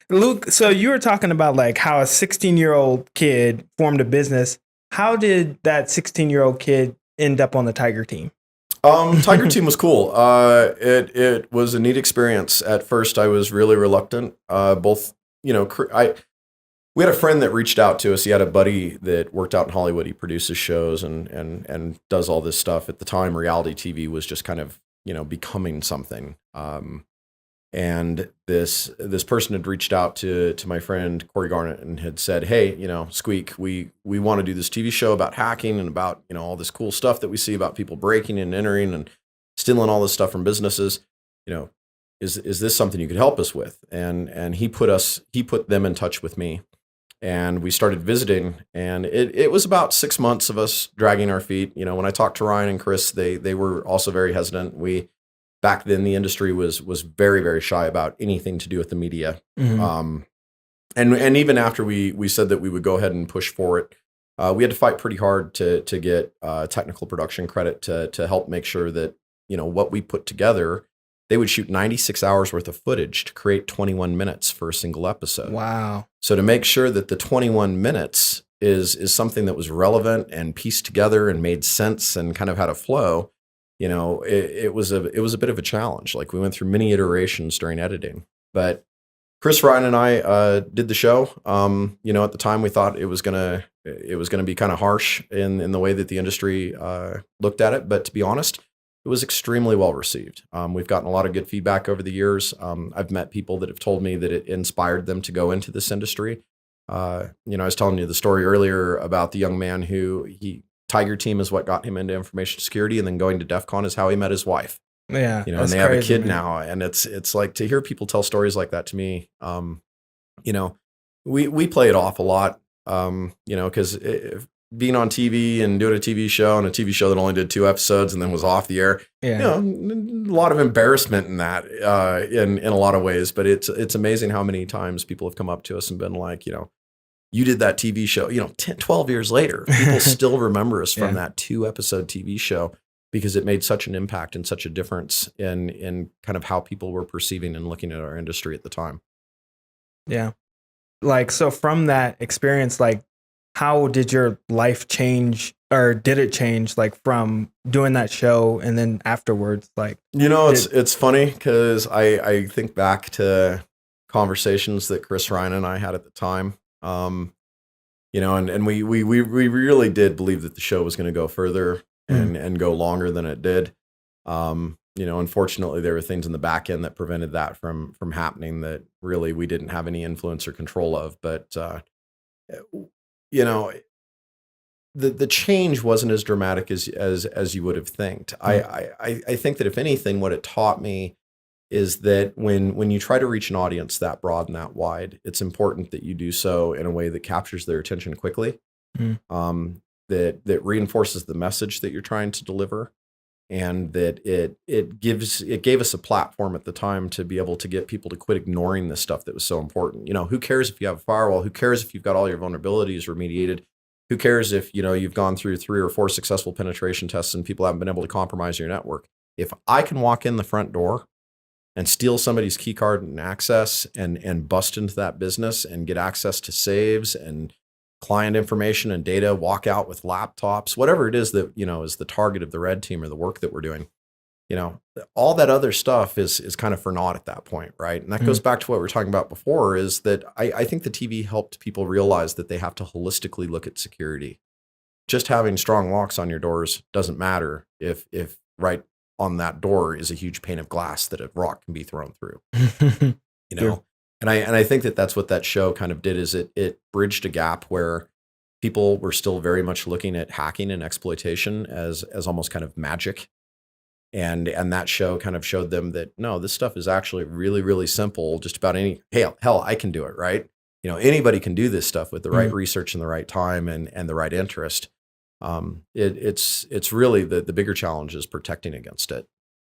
Luke, so you were talking about like how a 16-year-old kid formed a business. How did that 16-year-old kid end up on the Tiger team? Tiger Team was cool. It was a neat experience. At first, I was really reluctant. Both, we had a friend that reached out to us. He had a buddy that worked out in Hollywood. He produces shows and does all this stuff. At the time, reality TV was just kind of becoming something. And this person had reached out to my friend Corey Garnett and had said, "Hey, Squeak, we want to do this TV show about hacking and about all this cool stuff that we see about people breaking and entering and stealing all this stuff from businesses. Is this something you could help us with?" And he put them in touch with me, and we started visiting. And it was about 6 months of us dragging our feet. When I talked to Ryan and Chris, they were also very hesitant. Back then, the industry was very, very shy about anything to do with the media. Mhm. And even after we said that we would go ahead and push for it, we had to fight pretty hard to get technical production credit to help make sure that what we put together. They would shoot 96 hours worth of footage to create 21 minutes for a single episode. Wow. So to make sure that the 21 minutes is something that was relevant and pieced together and made sense and kind of had a flow. It was a bit of a challenge. Like, we went through many iterations during editing, but Chris, Ryan, and I did the show. At the time, we thought it was gonna be kind of harsh in the way that the industry looked at it. But to be honest, it was extremely well received. We've gotten a lot of good feedback over the years. I've met people that have told me that it inspired them to go into this industry. I was telling you the story earlier about the young man who Tiger Team is what got him into information security, and then going to DEF CON is how he met his wife. Yeah. And that's they have a crazy, kid man. now, and it's like, to hear people tell stories like that to me. We play it off a lot, because being on TV and doing a TV show, and a TV show that only did 2 episodes and then was off the air, Yeah. a lot of embarrassment in that, in a lot of ways. But it's amazing how many times people have come up to us and been like, you did that TV show, 10, 12 years later, people still remember us from that 2-episode TV show, because it made such an impact and such a difference in kind of how people were perceiving and looking at our industry at the time. Yeah. Like, so from that experience, like, how did your life change, or did it change, like, from doing that show and then afterwards? Like, it's funny, because I think back to conversations that Chris, Ryan, and I had at the time. And we really did believe that the show was going to go further and go longer than it did. Unfortunately, there were things in the back end that prevented that from happening that really we didn't have any influence or control of. But the change wasn't as dramatic as you would have thinked. I think that, if anything, what it taught me is that when you try to reach an audience that broad and that wide, it's important that you do so in a way that captures their attention quickly, that reinforces the message that you're trying to deliver, and that it gave us a platform at the time to be able to get people to quit ignoring this stuff that was so important. Who cares if you have a firewall? Who cares if you've got all your vulnerabilities remediated? Who cares if you've gone through 3 or 4 successful penetration tests and people haven't been able to compromise your network? If I can walk in the front door and steal somebody's key card and access and bust into that business and get access to saves and client information and data, walk out with laptops, whatever it is that, is the target of the red team or the work that we're doing, all that other stuff is kind of for naught at that point. Right. And that goes back to what we were talking about before, is that I think the TV helped people realize that they have to holistically look at security. Just having strong locks on your doors doesn't matter if right on that door is a huge pane of glass that a rock can be thrown through, Sure. And I think that that's what that show kind of did, is it bridged a gap where people were still very much looking at hacking and exploitation as almost kind of magic. And that show kind of showed them that, no, this stuff is actually really, really simple. Just about hell, I can do it, right? Anybody can do this stuff with the right research and the right time and the right interest. It's really the bigger challenge is protecting against it.